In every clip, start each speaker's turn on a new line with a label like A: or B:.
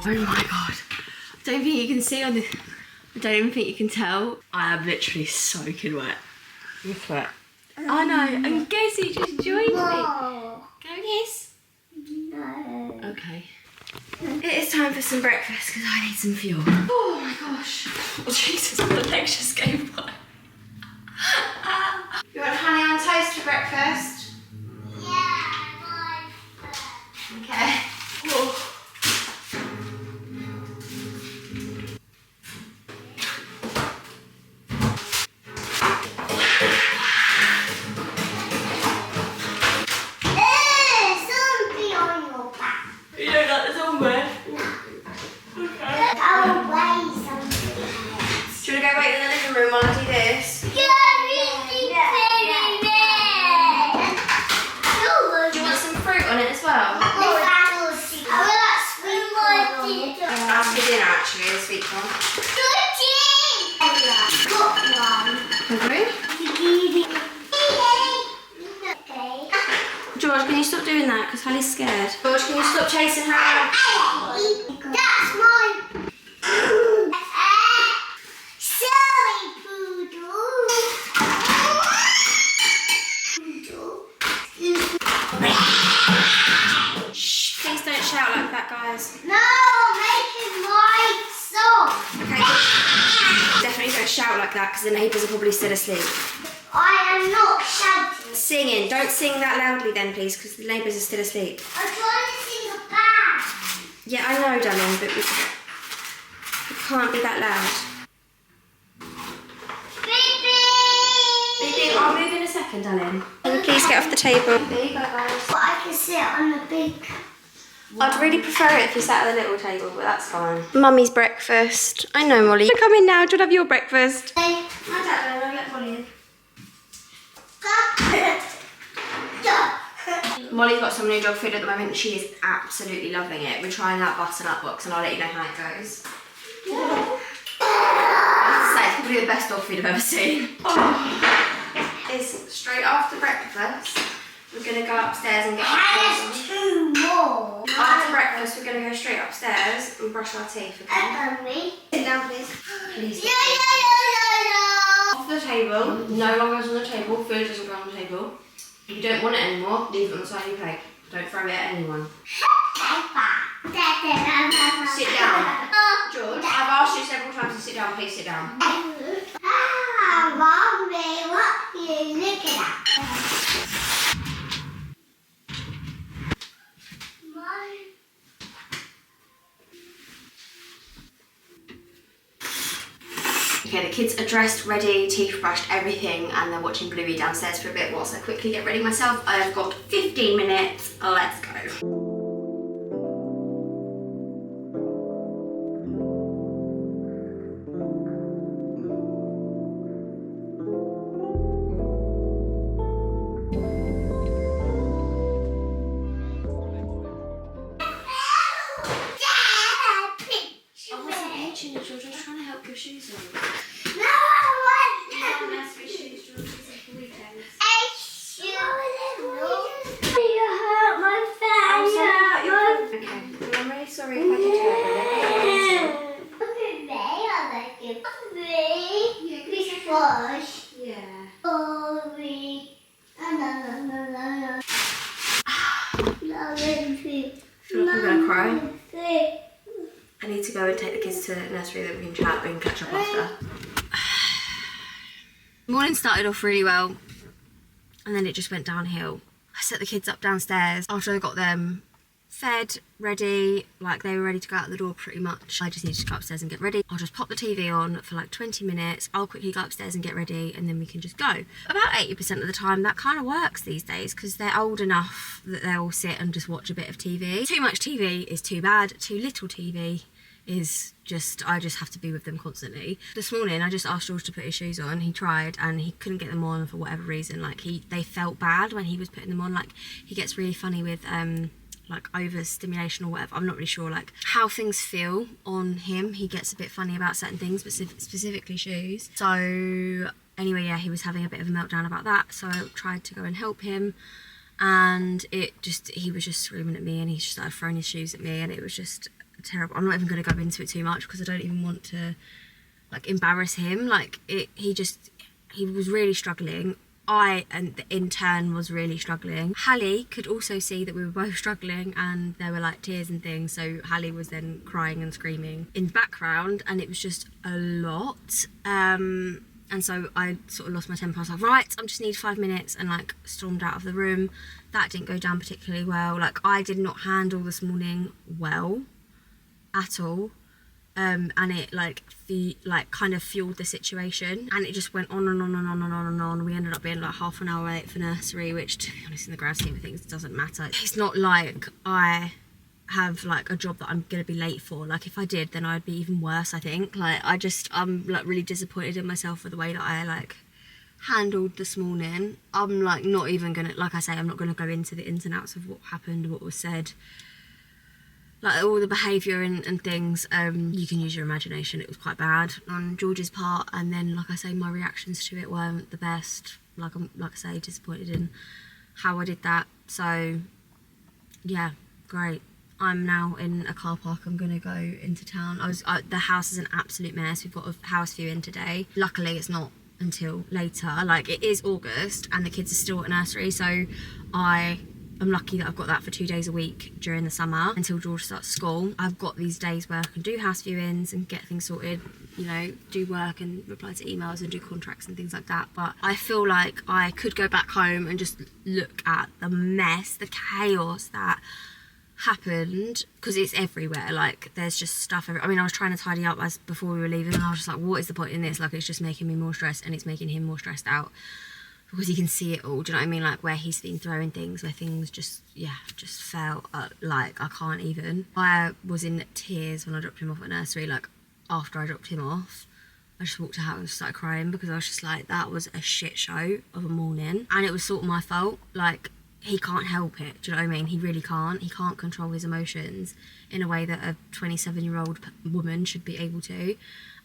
A: Oh my god. I don't think you can see on this. I don't even think you can tell. I am literally soaking wet. With wet. I know. And guess who just joined me? Go guess.
B: No.
A: Okay. It is time for some breakfast because I need some fuel. Oh my gosh. Oh Jesus, my legs just gave way. You want honey on toast for breakfast?
B: Yeah,
A: Okay. Oh.
B: something on your back.
A: You don't like the somewhere? Okay.
B: I'll weigh something.
A: Do you want to go wait in the living room while I do this?
B: Do you
A: want some fruit on it as well? That's for dinner actually, the sweet one. Okay. George, can you stop doing that? Because Hallie's scared. George, can you stop chasing her around?
B: That's mine. Silly poodle.
A: Shh, please don't shout like that, guys.
B: No, I'm making my song.
A: Okay. Definitely don't shout like that because the neighbours are probably still asleep.
B: I am not shouting.
A: Singing. Don't sing that loudly then, please, because the neighbours are still asleep.
B: I'm trying to sing a band.
A: Yeah, I know, darling, but we can't be that loud.
B: Beep,
A: Beep, beep. I'll move in a second, darling. Can you please get off the table? Beep, bye-bye.
B: But I can sit on the big.
A: I'd really prefer it if you sat at the little table, but that's fine. Mummy's breakfast. I know, Molly. Come in now. Do you want to have your breakfast?
B: Hey.
A: My dad, I'll let Molly in. Molly's got some new dog food at the moment and she is absolutely loving it. We're trying that butternut box and I'll let you know how it goes. I have to say, it's probably the best dog food I've ever seen. Oh. It's straight after breakfast. We're going to go upstairs and get our
B: There's two more.
A: After breakfast, we're going to go straight upstairs and brush our teeth, okay? Sit down, please. Please. Off the table. No one goes on the table. Food doesn't go on the table. If you don't want it anymore, leave it on the side of your plate. Don't throw it at anyone. Sit down. George, I've asked you several times to sit down. Please sit down.
B: Mommy, what are you looking at?
A: Okay, the kids are dressed, ready, teeth brushed, everything, and they're watching Bluey downstairs for a bit whilst I quickly get ready myself. I have got 15 minutes. Let's go. George, I was trying to help your shoes on.
B: No, I
A: You
B: want
A: don't mess with shoes, George. It's the weekends.
B: You hurt my face.
A: Okay, I'm really sorry if I did you.
B: Look at me, I like it. Look at me. Fish wash.
A: Yeah.
B: Sorry. No.
A: Feel like I'm gonna cry. I need to go and take the kids to the nursery, then we can chat, we can catch up after. The morning started off really well and then it just went downhill. I set the kids up downstairs after I got them fed, ready, like they were ready to go out the door pretty much. I just need to go upstairs and get ready. I'll just pop the TV on for like 20 minutes. I'll quickly go upstairs and get ready and then we can just go. About 80% of the time that kind of works these days because they're old enough that they'll sit and just watch a bit of TV. Too much TV is too bad, too little TV is just, I just have to be with them constantly. This morning I just asked George to put his shoes on. He tried and he couldn't get them on for whatever reason. Like they felt bad when he was putting them on. Like he gets really funny with like overstimulation or whatever. I'm not really sure like how things feel on him. He gets a bit funny about certain things, but specifically shoes. So anyway, yeah, he was having a bit of a meltdown about that. So I tried to go and help him and he was just screaming at me and he just started throwing his shoes at me and it was just terrible. I'm not even going to go into it too much because I don't even want to like embarrass him. Like he was really struggling. I, and in turn, was really struggling. Hallie could also see that we were both struggling, and there were like tears and things, so Hallie was then crying and screaming in the background, and it was just a lot. And so I sort of lost my temper. I was like, right, I just need 5 minutes, and like stormed out of the room. That didn't go down particularly well. Like, I did not handle this morning well at all. And it kind of fueled the situation, and it just went on and on and on and on and on. We ended up being like half an hour late for nursery, which, to be honest, in the grand scheme of things, doesn't matter. It's not like I have like a job that I'm gonna be late for. Like, if I did, then I'd be even worse, I think. Like, I'm like really disappointed in myself for the way that I like handled this morning. I'm like not even gonna, like I say, I'm not gonna go into the ins and outs of what happened, what was said, like all the behaviour and things. You can use your imagination. It was quite bad on George's part, and then, like I say, my reactions to it weren't the best. I'm disappointed in how I did that. So yeah, great. I'm now in a car park. I'm gonna go into town. The house is an absolute mess. We've got a house viewing today. Luckily it's not until later. Like, it is August and the kids are still at nursery, so I'm lucky that I've got that for 2 days a week during the summer until George starts school. I've got these days where I can do house viewings and get things sorted, you know, do work and reply to emails and do contracts and things like that. But I feel like I could go back home and just look at the mess, the chaos that happened, because it's everywhere. Like, there's just stuff everywhere. I mean, I was trying to tidy up before we were leaving, and I was just like, what is the point in this? Like, it's just making me more stressed, and it's making him more stressed out, because he can see it all. Do you know what I mean? Like, where he's been throwing things, where things just felt like I can't even. I was in tears when I dropped him off at nursery. Like, after I dropped him off, I just walked out and started crying, because I was just like, that was a shit show of a morning, and it was sort of my fault. Like, he can't help it. Do you know what I mean? He really can't. He can't control his emotions in a way that a 27-year-old woman should be able to.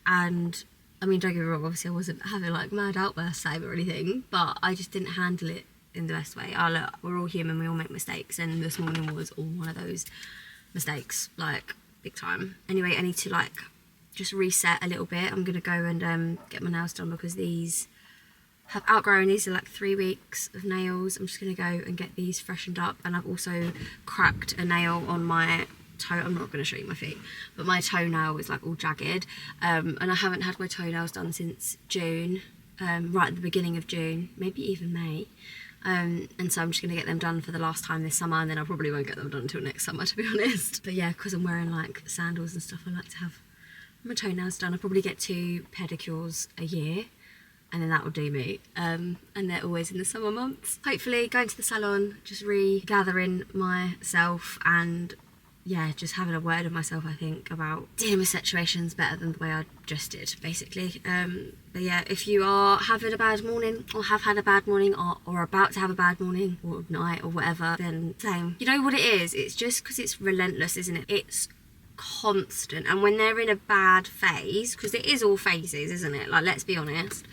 A: And I mean, don't get me wrong, obviously I wasn't having like mad outbursts or anything, but I just didn't handle it in the best way. Look, we're all human, we all make mistakes, and this morning was all one of those mistakes, like, big time. Anyway, I need to like just reset a little bit. I'm gonna go and get my nails done, because these have outgrown. These are like 3 weeks of nails. I'm just gonna go and get these freshened up, and I've also cracked a nail on my toe. I'm not going to show you my feet, but my toenail is like all jagged, and I haven't had my toenails done since June, right at the beginning of June, maybe even May, and so I'm just going to get them done for the last time this summer, and then I probably won't get them done until next summer, to be honest. But yeah, because I'm wearing like sandals and stuff, I like to have my toenails done. I probably get 2 pedicures a year, and then that will do me, and they're always in the summer months. Hopefully going to the salon, just regathering myself, and yeah, just having a word with myself, I think, about dealing with situations better than the way I just did, basically. But yeah, if you are having a bad morning, or have had a bad morning, or about to have a bad morning, or night, or whatever, then same. You know what it is? It's just because it's relentless, isn't it? It's constant. And when they're in a bad phase, because it is all phases, isn't it? Like, let's be honest.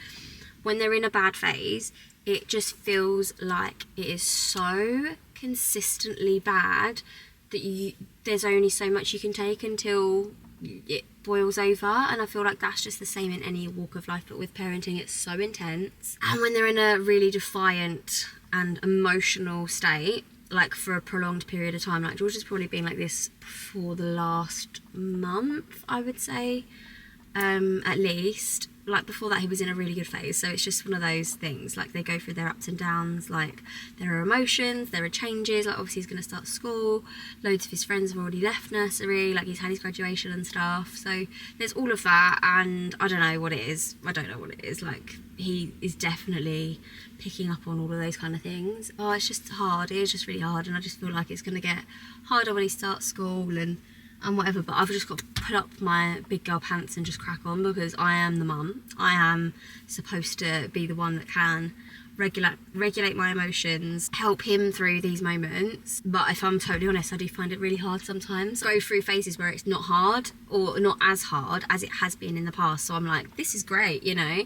A: When they're in a bad phase, it just feels like it is so consistently bad that there's only so much you can take until it boils over. And I feel like that's just the same in any walk of life, but with parenting it's so intense. And when they're in a really defiant and emotional state, like for a prolonged period of time, like George has probably been like this for the last month, I would say, at least. Like, before that he was in a really good phase, so it's just one of those things. Like, they go through their ups and downs. Like, there are emotions, there are changes. Like, obviously he's going to start school, loads of his friends have already left nursery, like he's had his graduation and stuff, so there's all of that. And I don't know what it is. Like, he is definitely picking up on all of those kind of things. Oh, it's just hard. It is just really hard, and I just feel like it's going to get harder when he starts school and whatever. But I've just got to put up my big girl pants and just crack on, because I am the mum. I am supposed to be the one that can regulate my emotions, help him through these moments. But if I'm totally honest, I do find it really hard sometimes. Go through phases where it's not hard, or not as hard as it has been in the past, so I'm like, this is great, you know.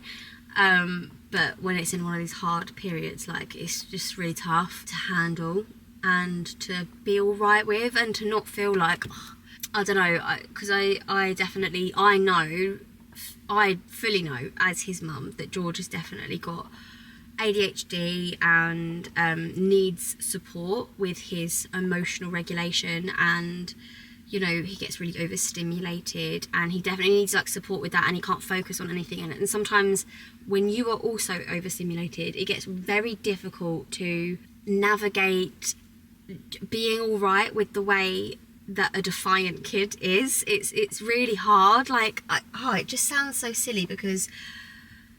A: But when it's in one of these hard periods, like, it's just really tough to handle and to be all right with, and to not feel like, oh, I don't know, because I definitely, I fully know as his mum that George has definitely got ADHD and needs support with his emotional regulation, and you know, he gets really overstimulated, and he definitely needs like support with that, and he can't focus on anything. And sometimes when you are also overstimulated, it gets very difficult to navigate being all right with the way that a defiant kid is. It's really hard. Like, it just sounds so silly because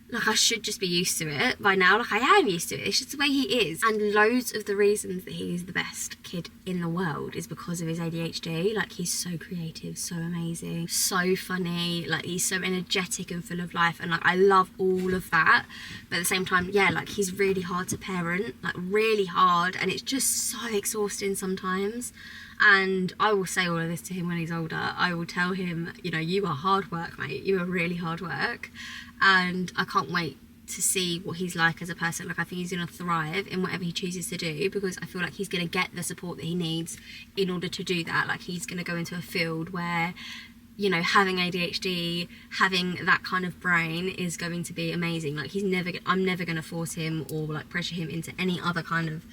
A: like I should just be used to it by now. Like I am used to it. It's just the way he is. And loads of the reasons that he's the best kid in the world is because of his ADHD. Like he's so creative, so amazing, so funny. Like he's so energetic and full of life. And like I love all of that. But at the same time, yeah, like he's really hard to parent. Like really hard. And it's just so exhausting sometimes. And I will say all of this to him when he's older. I will tell him, you know, you are hard work, mate. You are really hard work. And I can't wait to see what he's like as a person. Like I think he's going to thrive in whatever he chooses to do, because I feel like he's going to get the support that he needs in order to do that. Like he's going to go into a field where, you know, having ADHD, having that kind of brain is going to be amazing. Like I'm never going to force him or like pressure him into any other kind of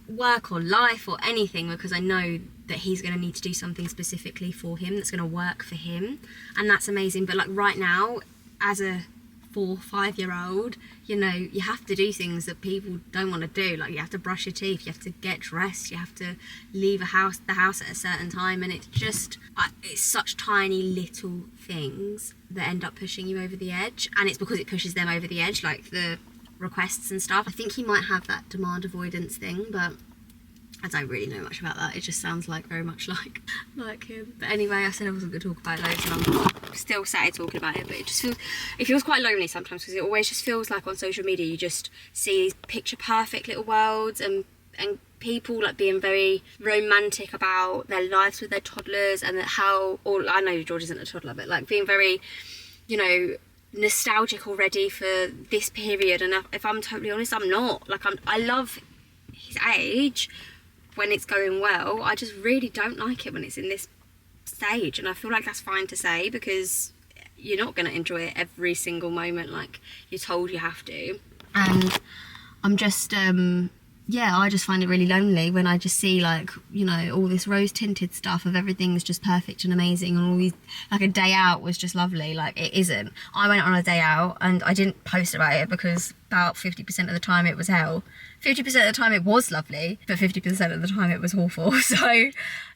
A: work or life or anything, because I know that he's going to need to do something specifically for him that's going to work for him, and that's amazing. But like right now, as a 4-5-year-old, you know, you have to do things that people don't want to do. Like you have to brush your teeth, you have to get dressed, you have to leave the house at a certain time, and it's just it's such tiny little things that end up pushing you over the edge. And it's because it pushes them over the edge, like the requests and stuff. I think he might have that demand avoidance thing, but I don't really know much about that. It just sounds like very much like him. But anyway, I said I wasn't going to talk about it loads, and I'm still sat here talking about it. But it feels quite lonely sometimes, because it always just feels like on social media you just see these picture perfect little worlds, and people like being very romantic about their lives with their toddlers, and that I know George isn't a toddler, but like being very, you know, nostalgic already for this period. And if I'm totally honest, I'm not. Like I love his age when it's going well. I just really don't like it when it's in this stage, and I feel like that's fine to say, because you're not going to enjoy it every single moment like you're told you have to. And I'm just I just find it really lonely when I just see, like, you know, all this rose tinted stuff of everything's just perfect and amazing, and all these, like a day out was just lovely. Like it isn't. I went on a day out and I didn't post about it because about 50% of the time it was hell. 50% of the time it was lovely, but 50% of the time it was awful. So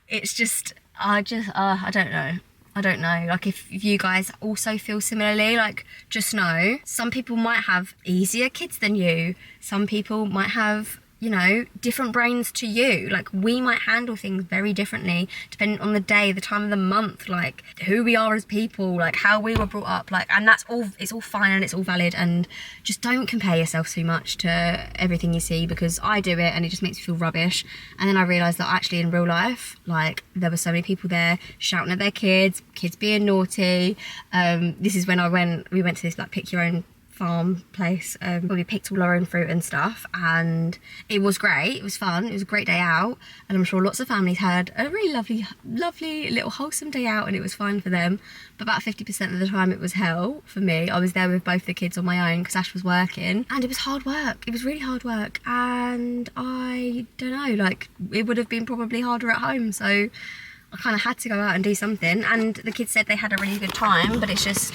A: it's just, I don't know. I don't know. Like if you guys also feel similarly, like just know some people might have easier kids than you. Some people might have, you know, different brains to you. Like we might handle things very differently depending on the day, the time of the month, like who we are as people, like how we were brought up, like, and that's all, it's all fine and it's all valid. And just don't compare yourself too much to everything you see, because I do it and it just makes me feel rubbish. And then I realised that actually in real life, like there were so many people there shouting at their kids being naughty. This is when we went to this like pick your own farm place where we picked all our own fruit and stuff, and it was great. It was fun. It was a great day out, and I'm sure lots of families had a really lovely little wholesome day out, and it was fine for them. But about 50% of the time it was hell for me. I was there with both the kids on my own because Ash was working, and it was hard work. It was really hard work, and I don't know, like it would have been probably harder at home, so I kind of had to go out and do something. And the kids said they had a really good time, but it's just,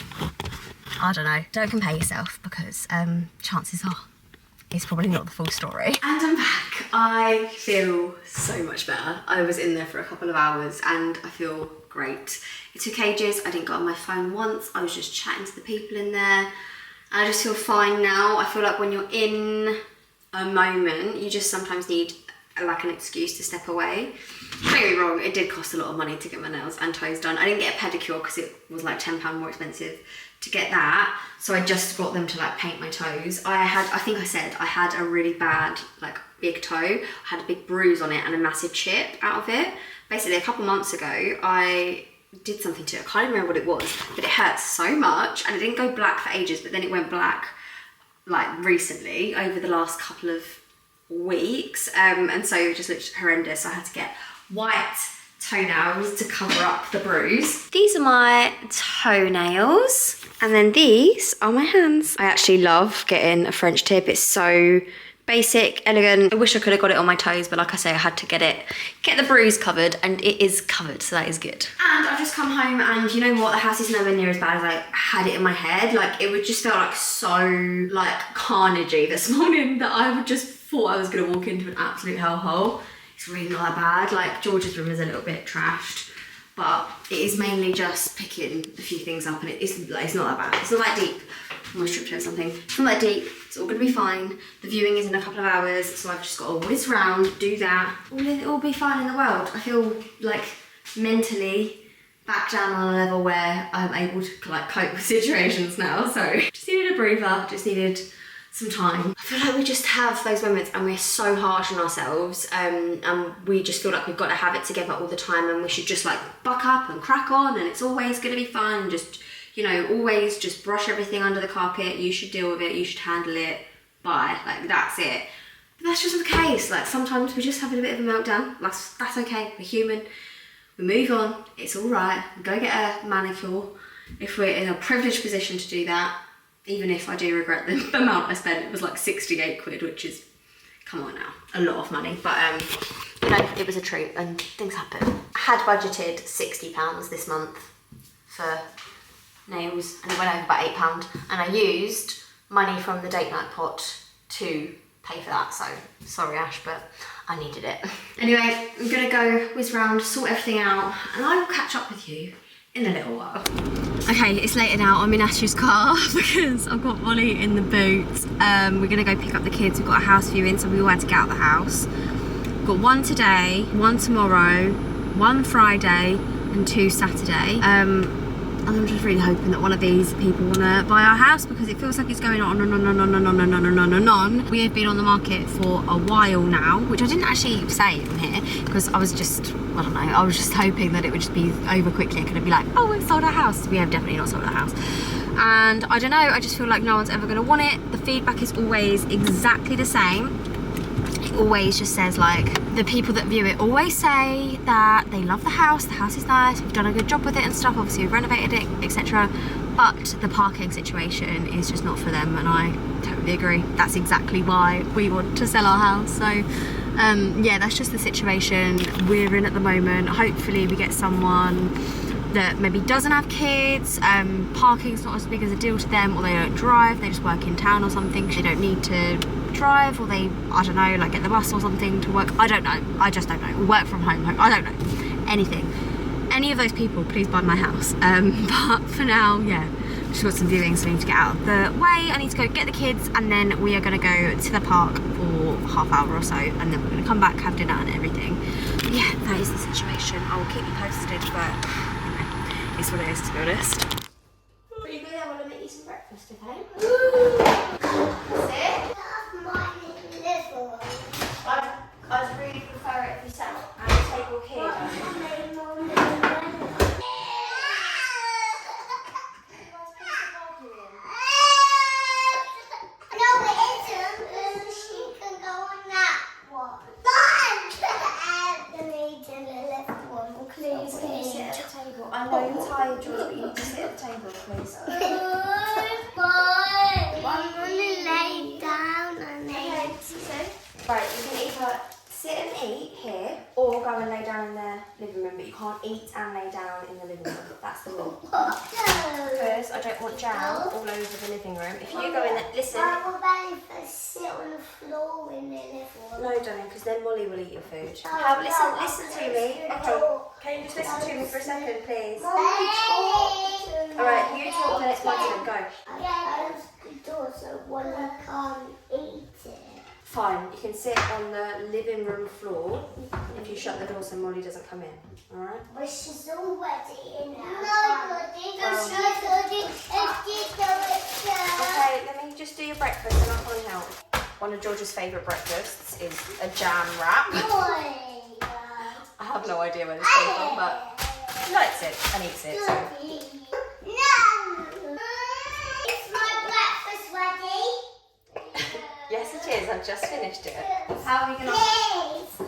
A: I don't know, don't compare yourself, because chances are it's probably not the full story. And I'm back. I feel so much better. I was in there for a couple of hours and I feel great. It took ages. I didn't go on my phone once. I was just chatting to the people in there, and I just feel fine now. I feel like when you're in a moment, you just sometimes need like an excuse to step away. Don't get me wrong, it did cost a lot of money to get my nails and toes done. I didn't get a pedicure because it was like £10 more expensive to get that, so I just got them to like paint my toes. I think I said I had a really bad like big toe. I had a big bruise on it and a massive chip out of it. Basically a couple months ago I did something to it, I can't remember what it was, but it hurt so much, and it didn't go black for ages, but then it went black like recently over the last couple of weeks, and so it just looked horrendous. I had to get white toenails to cover up the bruise. These are my toenails, and then these are my hands. I actually love getting a French tip. It's so basic, elegant. I wish I could have got it on my toes, but like I say, I had to get the bruise covered, and it is covered, so that is good. And I've just come home, and you know what? The house is nowhere near as bad as I had it in my head. Like, it would just felt like so, like, carnagey this morning that I would just thought I was gonna walk into an absolute hellhole. It's really not that bad. Like, George's room is a little bit trashed, but it is mainly just picking a few things up, and it's not that bad. It's not that deep. I almost tripped over something. It's not that deep. It's all gonna be fine. The viewing is in a couple of hours, so I've just got to whiz round, do that. It'll all be fine in the world. I feel like mentally back down on a level where I'm able to like cope with situations now. So just needed a breather, just needed some time. I feel like we just have those moments and we're so harsh on ourselves, and we just feel like we've got to have it together all the time, and we should just like buck up and crack on, and it's always gonna be fun. Just, you know, always just brush everything under the carpet. You should deal with it, you should handle it, bye, like that's it. But that's just not the case. Like, sometimes we're just having a bit of a meltdown. That's okay, we're human. We move on, it's all right. We go get a manicure if we're in a privileged position to do that. Even if I do regret the amount I spent, it was like 68 quid, which is, come on now, a lot of money. But, you know, it was a treat and things happen. I had budgeted £60 this month for nails, and it went over about £8. And I used money from the date night pot to pay for that. So, sorry Ash, but I needed it. Anyway, I'm gonna go whiz round, sort everything out, and I will catch up with you in a little while. Okay, it's later now. I'm in Ash's car because I've got Molly in the boot. We're gonna go pick up the kids. We've got a house viewing, so we all had to get out of the house. We've got one today, one tomorrow, one Friday, and 2 Saturday. And I'm just really hoping that one of these people want to buy our house, because it feels like it's going on and on and on and on and on and on and on. We have been on the market for a while now, which I didn't actually say in here because I was just, I don't know, I was just hoping that it would just be over quickly and could be like, oh, we've sold our house. We have definitely not sold our house. And I don't know, I just feel like no one's ever going to want it. The feedback is always exactly the same. It always just says, like, the people that view it always say that they love the house is nice, we've done a good job with it and stuff, obviously we've renovated it, etc. But the parking situation is just not for them, and I totally agree. That's exactly why we want to sell our house. So yeah, that's just the situation we're in at the moment. Hopefully we get someone that maybe doesn't have kids, parking's not as big as a deal to them, or they don't drive, they just work in town or something, they don't need to drive, or they, I don't know, like get the bus or something to work. I don't know, I just don't know. Work from home, I don't know, anything. Any of those people, please buy my house. But for now, yeah, just got some viewings, so I need to get out of the way. I need to go get the kids, and then we are going to go to the park for half hour or so, and then we're going to come back, have dinner and everything. But yeah, that is the situation. I will keep you posted, but you know, it's what it is, to be honest. Pretty good. I want to make you some breakfast, okay? Sit. I'd really prefer it if you sat at a table here. Please, can you sit at the table? I know you're tired, George, but you need to sit at the table, please.
B: I'm gonna lay down and
A: Okay, so, right, you can either sit and eat here, or go and lay down in the living room, but you can't eat and lay down in the living room. That's the rule. Because I don't want jam all over the living room. If you go in there, listen.
B: What about if I sit on the floor in the living room?
A: No, darling, because then Molly will eat your food. Listen to me. Okay, can you just listen to me for a second, please? Alright, you talk, then it's my turn. Go.
B: I close the door so one can't eat it.
A: Fine, you can sit on the living room floor if you shut the door so Molly doesn't come in. Alright?
B: But she's already in there. No,
A: Okay, let me just do your breakfast and I'll come and help. One of George's favourite breakfasts is a jam wrap. I have no idea where this came from, but he likes it and eats it. So.
B: No! Is my breakfast ready?
A: Yes, it is. I've just finished it. How are we going to...
B: Yes!
A: Here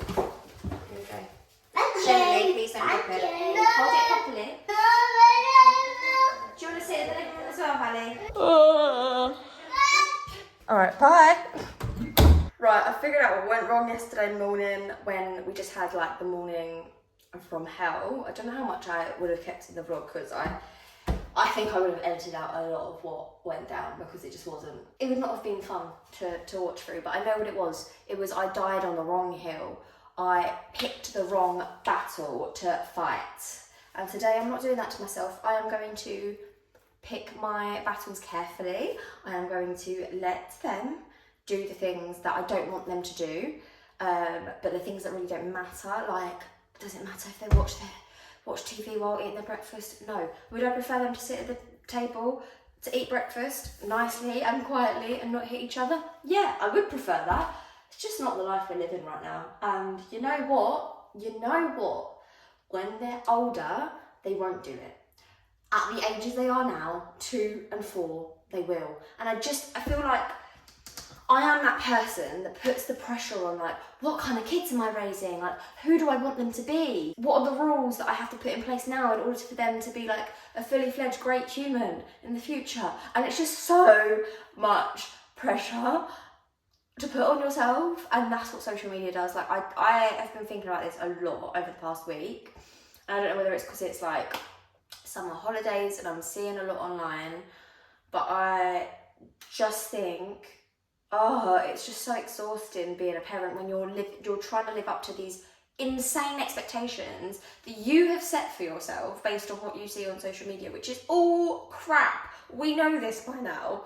A: we go. Gently, please don't drop it. Hold it properly. Do you want to sit in the living room as well, Hallie? Alright, bye. Right, I figured out what went wrong yesterday morning when we just had like the morning from hell. I don't know how much I would have kept in the vlog because I think I would have edited out a lot of what went down because it just wasn't. It would not have been fun to watch through, but I know what it was. It was I died on the wrong hill. I picked the wrong battle to fight. And today I'm not doing that to myself. I am going to pick my battles carefully. I am going to let them do the things that I don't want them to do. But the things that really don't matter, like, does it matter if they watch TV while eating their breakfast? No. Would I prefer them to sit at the table to eat breakfast nicely and quietly and not hit each other? Yeah, I would prefer that. It's just not the life we're living right now. And you know what? When they're older, they won't do it. At the ages they are now, 2 and 4, they will. And I feel like I am that person that puts the pressure on, like, what kind of kids am I raising? Like, who do I want them to be? What are the rules that I have to put in place now in order for them to be like a fully fledged great human in the future? And it's just so much pressure to put on yourself, and that's what social media does. Like, I have been thinking about this a lot over the past week. And I don't know whether it's because it's like summer holidays and I'm seeing a lot online, but I just think, it's just so exhausting being a parent when you're trying to live up to these insane expectations that you have set for yourself based on what you see on social media, which is all crap. We know this by now,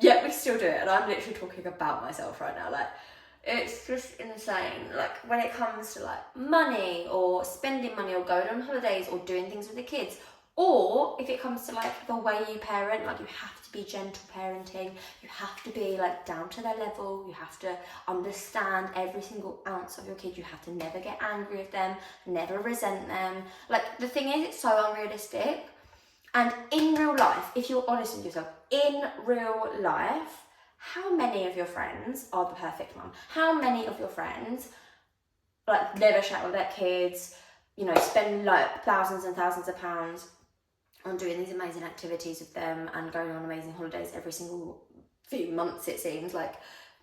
A: yet we still do it. And I'm literally talking about myself right now. Like, it's just insane. Like, when it comes to like money or spending money or going on holidays or doing things with the kids, or if it comes to like the way you parent, like, you have to be gentle parenting, you have to be like down to their level, you have to understand every single ounce of your kid, you have to never get angry with them, never resent them. Like, the thing is, it's so unrealistic. And in real life, if you're honest with yourself, in real life, how many of your friends are the perfect mum? How many of your friends like never chat with their kids, you know, spend like thousands and thousands of pounds on doing these amazing activities with them and going on amazing holidays every single few months, it seems? Like,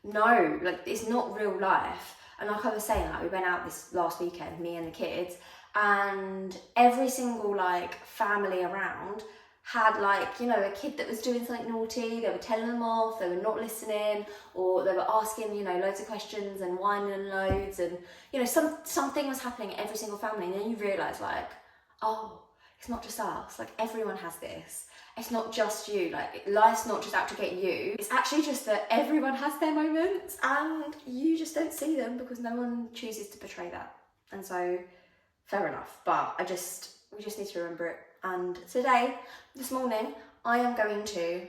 A: no, like, it's not real life. And like I was saying, like, we went out this last weekend, me and the kids, and every single like family around had like, you know, a kid that was doing something naughty. They were telling them off, they were not listening, or they were asking, you know, loads of questions and whining loads, and, you know, something was happening at every single family. And then you realise, like, oh, it's not just us, like, everyone has this. It's not just you, like, life's not just out to get you. It's actually just that everyone has their moments and you just don't see them because no one chooses to portray that. And so, fair enough, but we just need to remember it. And today, this morning, I am going to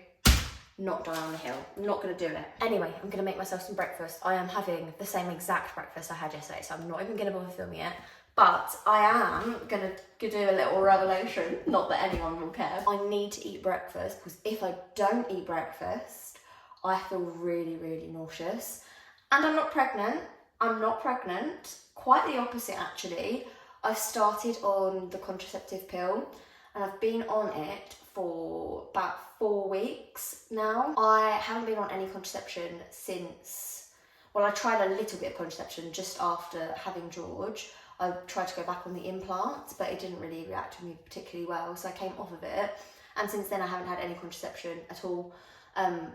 A: not die on the hill. I'm not going to do it. Anyway, I'm going to make myself some breakfast. I am having the same exact breakfast I had yesterday, so I'm not even going to bother filming it. But I am going to do a little revelation, not that anyone will care. I need to eat breakfast because if I don't eat breakfast, I feel really, really nauseous. And I'm not pregnant. I'm not pregnant. Quite the opposite, actually. I've started on the contraceptive pill and I've been on it for about 4 weeks now. I haven't been on any contraception since, well, I tried a little bit of contraception just after having George. I tried to go back on the implants, but it didn't really react to me particularly well, so I came off of it. And since then I haven't had any contraception at all.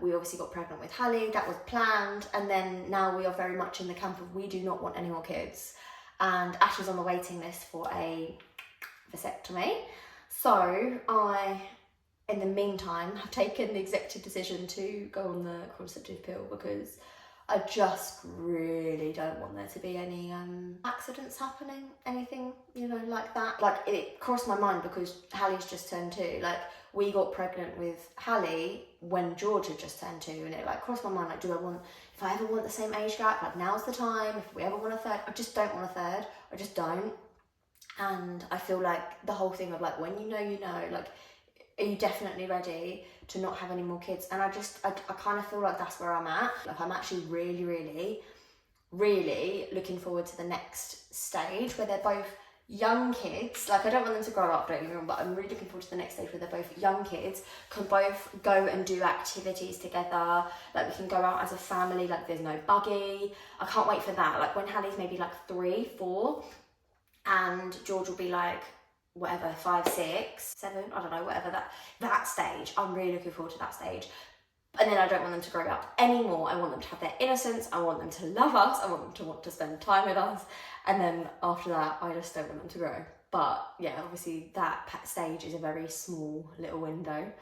A: We obviously got pregnant with Hallie, that was planned, and then now we are very much in the camp of we do not want any more kids. And Ash is on the waiting list for a vasectomy. So I, in the meantime, have taken the executive decision to go on the contraceptive pill because I just really don't want there to be any accidents happening, anything, you know, like that. Like, it crossed my mind because Hallie's just turned 2. Like, we got pregnant with Hallie when George had just turned 2, and it like crossed my mind, like, if I ever want the same age gap, like, now's the time. If we ever want a third, I just don't want a third. I just don't. And I feel like the whole thing of like, when you know, like, are you definitely ready to not have any more kids? And I kind of feel like that's where I'm at. Like, I'm actually really, really, really looking forward to the next stage where they're both young kids, like I don't want them to grow up, don't get me wrong, but I'm really looking forward to the next stage where they're both young kids, can both go and do activities together, like we can go out as a family, like there's no buggy. I can't wait for that. Like when Hallie's maybe like 3, 4, and George will be like whatever, 5, 6, 7, I don't know, whatever, that stage. I'm really looking forward to that stage. And then I don't want them to grow up anymore. I want them to have their innocence. I want them to love us. I want them to want to spend time with us. And then after that, I just don't want them to grow. But yeah, obviously that stage is a very small little window.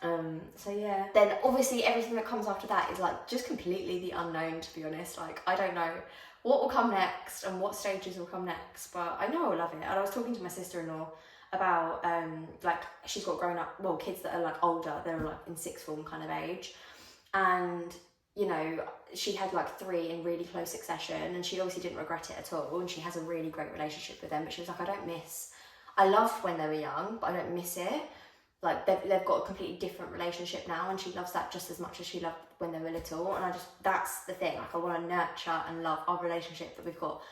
A: So yeah. Then obviously everything that comes after that is like just completely the unknown, to be honest. Like I don't know what will come next and what stages will come next, but I know I'll love it. And I was talking to my sister-in-law about like she's got grown up, well, kids that are like older, they're like in sixth form kind of age, and you know, she had like 3 in really close succession, and she obviously didn't regret it at all, and she has a really great relationship with them. But she was like, I loved when they were young, but I don't miss it. Like they've got a completely different relationship now, and she loves that just as much as she loved when they were little. And that's the thing, like I want to nurture and love our relationship that we've got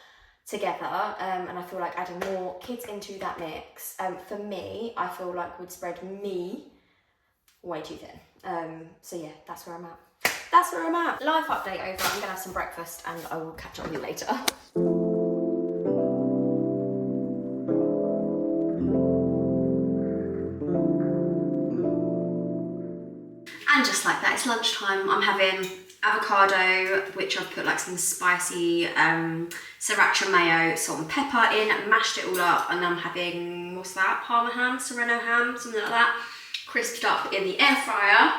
A: together, and I feel like adding more kids into that mix, for me, I feel like would spread me way too thin. So yeah, that's where I'm at. Life update over. I'm gonna have some breakfast and I will catch up with you later. And just like that, it's lunchtime. I'm having avocado, which I've put like some spicy sriracha mayo, salt and pepper in, mashed it all up, and I'm having, what's that, Parma ham, Serrano ham, something like that, crisped up in the air fryer.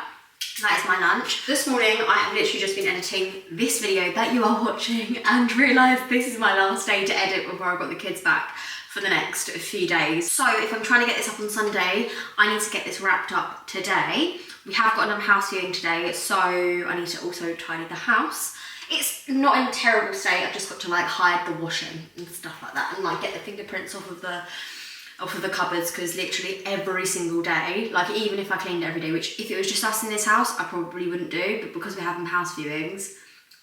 A: That is my lunch. This morning I have literally just been editing this video that you are watching and realised this is my last day to edit before I've got the kids back for the next few days. So if I'm trying to get this up on Sunday, I need to get this wrapped up today. We have got another house viewing today, so I need to also tidy the house. It's not in a terrible state. I've just got to like hide the washing and stuff like that, and like get the fingerprints off of the cupboards, because literally every single day, like even if I cleaned every day, which if it was just us in this house, I probably wouldn't do, but because we're having house viewings,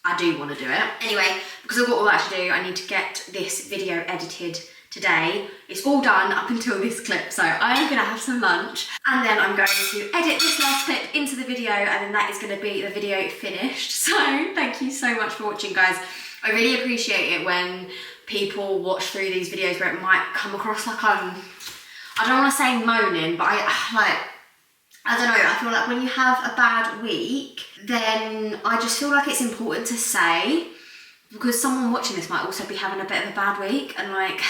A: I do want to do it. Anyway, because I've got all that to do, I need to get this video edited today. It's all done up until this clip, so I'm gonna have some lunch and then I'm going to edit this last clip into the video, and then that is going to be the video finished. So thank you so much for watching, guys. I really appreciate it when people watch through these videos where it might come across like I don't want to say moaning, but I don't know, I feel like when you have a bad week, then I just feel like it's important to say, because someone watching this might also be having a bit of a bad week, and like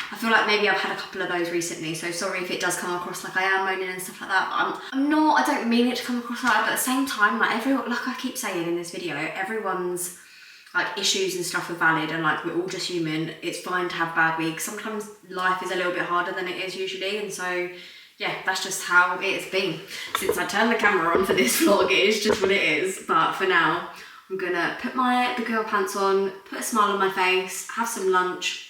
A: I feel like maybe I've had a couple of those recently, so sorry if it does come across like I am moaning and stuff like that. I'm not, I don't mean it to come across like that, but at the same time, like I keep saying in this video, everyone's like issues and stuff are valid, and like we're all just human. It's fine to have bad weeks. Sometimes life is a little bit harder than it is usually, and so yeah, that's just how it's been since I turned the camera on for this vlog. It is just what it is. But for now, I'm gonna put my big girl pants on, put a smile on my face, have some lunch,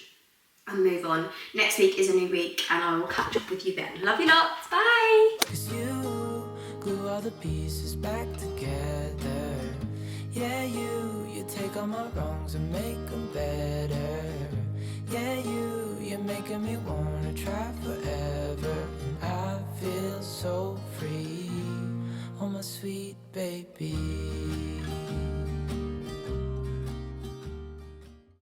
A: and move on. Next week is a new week, and I will catch up with you then. Love you lots, bye!
C: 'Cause you glue all the pieces back together. Yeah, you take all my wrongs and make them better. Yeah, you're making me wanna try forever. And I feel so free, oh my sweet baby.